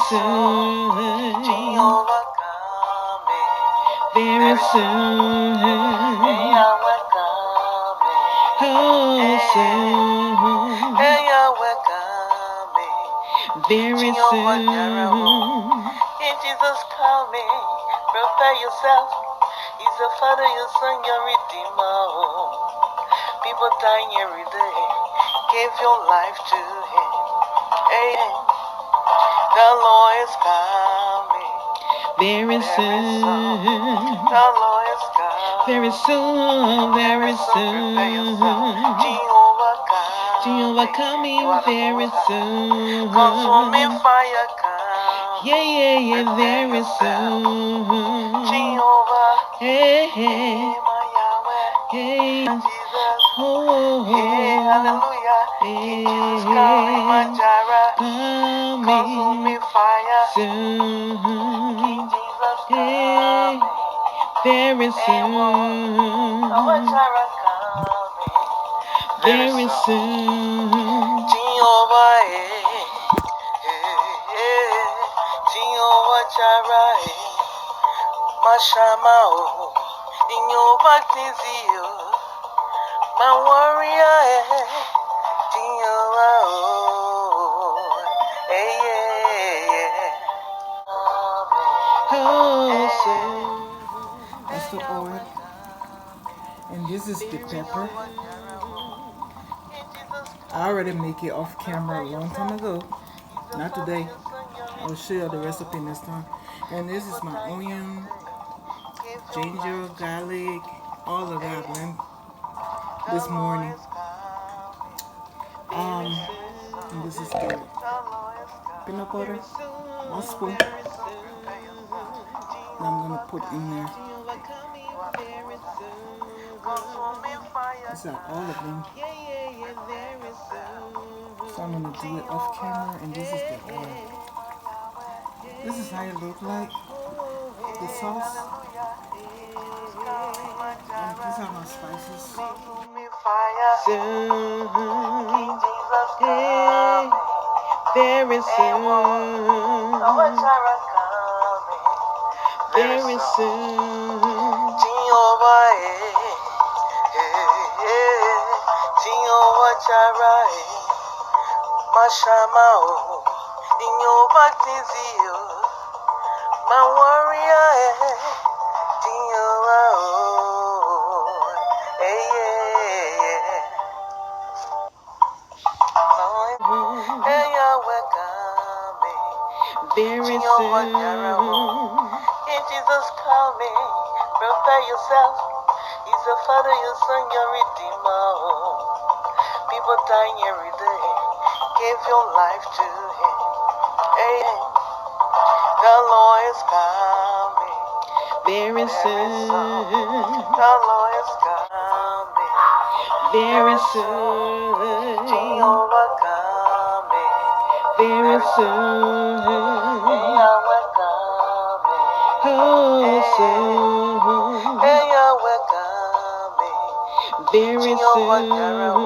soon, very soon, oh soon, very soon. In Jesus coming, prepare yourself. He's the Father, your Son, your Redeemer. People dying every day. Give your life to Him. Amen. The Lord is coming. Very soon, the Lord is coming. Very soon, very soon. Jehovah coming very soon. Consuming fire coming. Yeah, very soon. Jehovah, hey, my Yahweh, hey, Jesus, oh, hey, hallelujah, Jesus coming, my Jireh, consuming fire soon. Jesus Hey, coming. very soon. Our Jireh coming. Very soon. Jehovah, Jehovah Jireh, Mashama, Jehovah Tizio, my warrior, Jehovah, Oh, that's the oil. And this is the pepper. I already make it off camera a long time ago. Not today. I'll share the recipe next time. And this is my onion, ginger, garlic, all of that blend this morning. And this is the peanut butter, 1 spoon. And I'm gonna put in there. These are all of them. So I'm gonna do it off camera, and this is the oil. This is how it look like, the sauce. And these are my spices. Soon, hey, very soon, very soon. Jehovah, Jehovah Jireh, Mashama, Jehovah Tizio, my warrior, Jehovah, Yahweh coming, very Jehovah soon. Jireh, in Jesus coming, prepare yourself. He's the Father, your Son, your Redeemer. People dying every day. Give your life to Him. Amen. The Lord is coming. Very soon. The Lord is coming. Very soon. Jehovah coming. Very soon. Yahweh coming. Oh, soon. Yahweh coming. Very Jehovah soon. Jireh.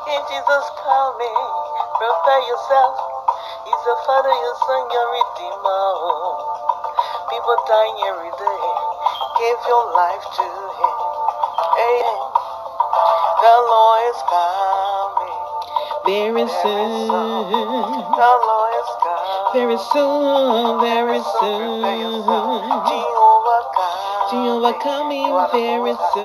In Jesus coming, prepare yourself. He's the Father, your Son, your Redeemer. People dying every day. Give your life to Him. Amen. The Lord is coming. Very soon. The Lord is coming. Very soon. Very Prepare yourself. soon. Jehovah coming. Jehovah coming very soon.